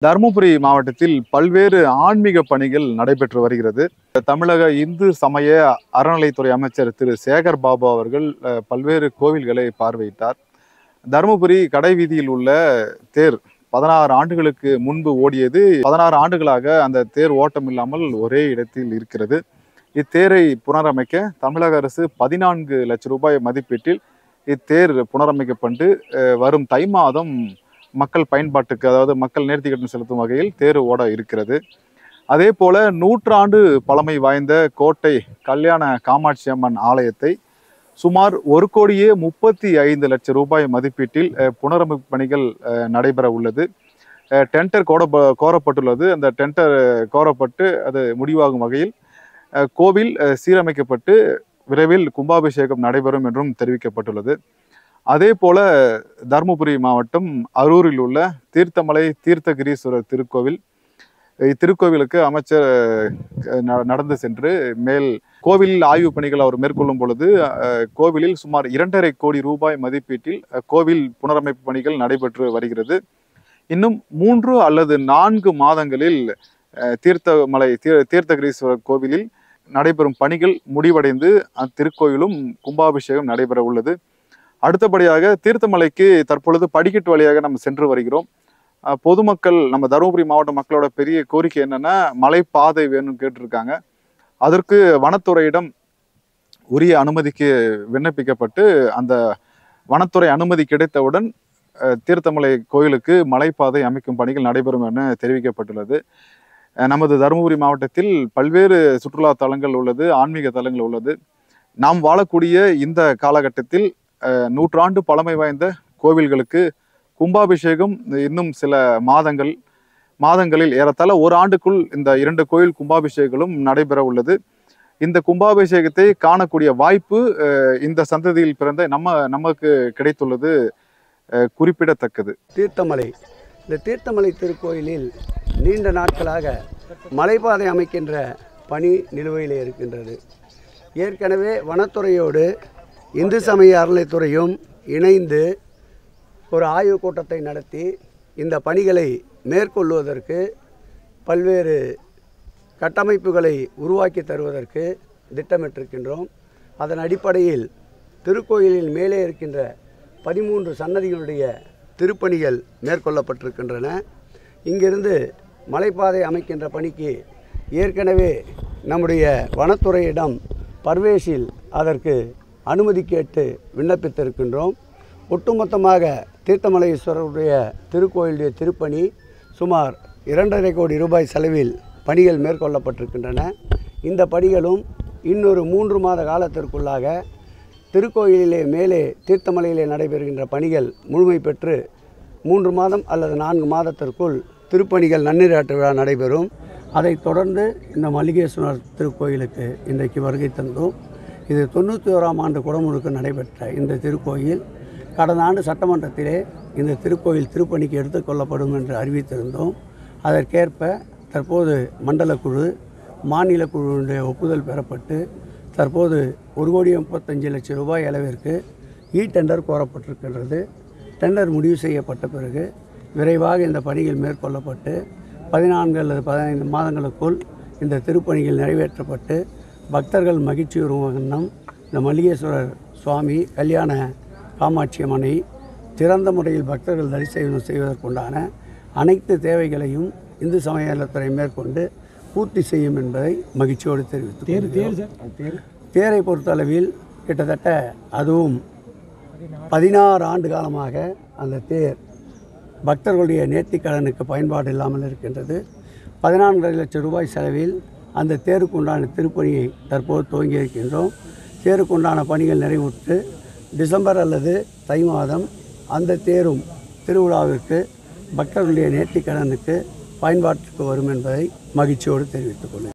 தருமபுரி மாவட்டத்தில் பல்வேறு ஆன்மீக பணிகள் நடைபெற்று வருகிறது. தமிழக இந்து சமய அறநிலைத்துறை அமைச்சர் திரு சேகர் பாபு அவர்கள் பல்வேறு கோவில்களை பார்வையிட்டார். தருமபுரி கடைவீதியில் உள்ள தேர் 16 ஆண்டுகளுக்கு முன்பு ஓடியது. 16 ஆண்டுகளாக அந்த தேர் ஓட்டம் இல்லாமல் ஒரே இடத்தில் இருக்கிறது. இத்தேரை புனரமைக்க தமிழக அரசு 14 லட்சம் ரூபாய் மதிப்பீட்டில் இத்தேர் புனரமைக்கப்பட்டு வரும் தை மாதம் மக்கள் பயன்பாட்டுக்கு, அதாவது மக்கள் நேர்த்தி கட்டணம் செலுத்தும் வகையில் தேர் ஓட இருக்கிறது. அதே போல 100 ஆண்டு பழமை வாய்ந்த கோட்டை கல்யாண காமாட்சி அம்மன் ஆலயத்தை சுமார் 1,35 லட்சம் ரூபாய் மதிப்பீட்டில் புனரமைப்பு பணிகள் நடைபெற உள்ளது. டெண்டர் கோரப்பட்டுள்ளது. அந்த டெண்டர் கோரப்பட்டு அது முடிவாகும் வகையில் கோவில் சீரமைக்கப்பட்டு விரைவில் கும்பாபிஷேகம் நடைபெறும் என்றும் தெரிவிக்கப்பட்டுள்ளது. அதே போல தருமபுரி மாவட்டம் அரூரில் உள்ள தீர்த்தமலை தீர்த்தகிரீஸ்வரர் திருக்கோவில், இத்திருக்கோவிலுக்கு அமைச்சர் நடந்து சென்று கோவில் ஆய்வு பணிகள் அவர் மேற்கொள்ளும் பொழுது கோவிலில் சுமார் 2.5 கோடி ரூபாய் மதிப்பீட்டில் கோவில் புனரமைப்பு பணிகள் நடைபெற்று வருகிறது. இன்னும் 3 அல்லது 4 மாதங்களில் தீர்த்தமலை தீர்த்தகிரீஸ்வரர் கோவிலில் நடைபெறும் பணிகள் முடிவடைந்து அத்திருக்கோயிலும் கும்பாபிஷேகம் நடைபெற உள்ளது. அடுத்தபடியாக தீர்த்தமலைக்கு தற்பொழுது படிக்கட்டு வழியாக நம்ம சென்று வருகிறோம். பொதுமக்கள், நம்ம தருமபுரி மாவட்ட மக்களோட பெரிய கோரிக்கை என்னன்னா, மலைப்பாதை வேணும்னு கேட்டிருக்காங்க. அதற்கு வனத்துறையிடம் உரிய அனுமதிக்கு விண்ணப்பிக்கப்பட்டு அந்த வனத்துறை அனுமதி கிடைத்தவுடன் தீர்த்தமலை கோயிலுக்கு மலைப்பாதை அமைக்கும் பணிகள் நடைபெறும் என தெரிவிக்கப்பட்டுள்ளது. நமது தருமபுரி மாவட்டத்தில் பல்வேறு சுற்றுலா தலங்கள் உள்ளது, ஆன்மீக தலங்கள் உள்ளது. நாம் வாழக்கூடிய இந்த காலகட்டத்தில் 100 ஆண்டு பழமை வாய்ந்த கோவில்களுக்கு கும்பாபிஷேகம் இன்னும் சில மாதங்களில் ஏறத்தாழ 1 ஆண்டுக்குள் இந்த 2 கோயில் கும்பாபிஷேகங்களும் நடைபெற உள்ளது. இந்த கும்பாபிஷேகத்தை காணக்கூடிய வாய்ப்பு இந்த சந்ததியில் பிறந்த நமக்கு கிடைத்துள்ளது குறிப்பிடத்தக்கது. இந்த தீர்த்தமலை திருக்கோயிலில் நீண்ட நாட்களாக மலைப்பாதை அமைக்கின்ற பணி நிலுவையில் இருக்கின்றது. ஏற்கனவே வனத்துறையோடு இந்து சமய அறநிலைத்துறையும் இணைந்து ஒரு ஆய்வுக் கூட்டத்தை நடத்தி இந்த பணிகளை மேற்கொள்வதற்கு பல்வேறு கட்டமைப்புகளை உருவாக்கி தருவதற்கு திட்டமிட்டிருக்கின்றோம். அதன் அடிப்படையில் திருக்கோயிலில் மேலே இருக்கின்ற 13 சன்னதிகளுடைய திருப்பணிகள் மேற்கொள்ளப்பட்டிருக்கின்றன. இங்கிருந்து மலைப்பாதை அமைக்கின்ற பணிக்கு ஏற்கனவே நம்முடைய வனத்துறையிடம் பர்வேஸில் அதற்கு அனுமதி கேட்டு விண்ணப்பித்திருக்கின்றோம். ஒட்டுமொத்தமாக தீர்த்தமலையீஸ்வரருடைய திருக்கோயிலுடைய திருப்பணி சுமார் 2.5 கோடி ரூபாய் செலவில் பணிகள் மேற்கொள்ளப்பட்டிருக்கின்றன. இந்த பணிகளும் இன்னொரு 3 மாத காலத்திற்குள்ளாக திருக்கோயிலிலே மேலே தீர்த்தமலையிலே நடைபெறுகின்ற பணிகள் முழுமை பெற்று 3 மாதம் அல்லது 4 மாதத்திற்குள் திருப்பணிகள் நன்னீராட்டு விழா நடைபெறும். அதைத் தொடர்ந்து இந்த மல்லிகேஸ்வரர் திருக்கோயிலுக்கு இன்றைக்கு வருகை தந்தோம். இது 91ஆம் ஆண்டு குடமுழுக்கு நடைபெற்ற இந்த திருக்கோயில் கடந்த ஆண்டு சட்டமன்றத்திலே இந்த திருக்கோயில் திருப்பணிக்கு எடுத்துக்கொள்ளப்படும் என்று அறிவித்திருந்தோம். அதற்கேற்ப தற்போது மண்டல குழு, மாநில குழுவினுடைய ஒப்புதல் பெறப்பட்டு தற்போது 1,35 லட்சம் ரூபாய் அளவிற்கு டெண்டர் கோரப்பட்டிருக்கின்றது. டெண்டர் முடிவு செய்யப்பட்ட பிறகு விரைவாக இந்த பணிகள் மேற்கொள்ளப்பட்டு 14 அல்லது 15 மாதங்களுக்குள் இந்த திருப்பணிகள் நிறைவேற்றப்பட்டு பக்தர்கள் மகிழ்ச்சியுறும் வண்ணம் இந்த மல்லிகேஸ்வரர் சுவாமி கல்யாண காமாட்சி அம்மனை திறந்த முறையில் பக்தர்கள் தரிசனம் செய்வதற்குண்டான அனைத்து தேவைகளையும் இந்து சமய அறநிலையத்துறை மேற்கொண்டு பூர்த்தி செய்யும் என்பதை மகிழ்ச்சியோடு தெரிவித்து, தேரை பொறுத்தளவில் கிட்டத்தட்ட அதுவும் 16 ஆண்டு காலமாக அந்த தேர் பக்தர்களுடைய நேர்த்திக்கடனுக்கு பயன்பாடு இல்லாமல் இருக்கின்றது. 14.5 லட்சம் ரூபாய் செலவில் அந்த தேருக்குண்டான திருப்பணியை தற்போது துவங்கி இருக்கின்றோம். தேருக்குண்டான பணிகள் நிறைவுற்று டிசம்பர் அல்லது தை மாதம் அந்த தேரும் திருவிழாவிற்கு பக்தர்களுடைய நேர்த்திக்கடனுக்கு பயன்பாட்டிற்கு வரும் என்பதை மகிழ்ச்சியோடு தெரிவித்துக் கொள்கிறேன்.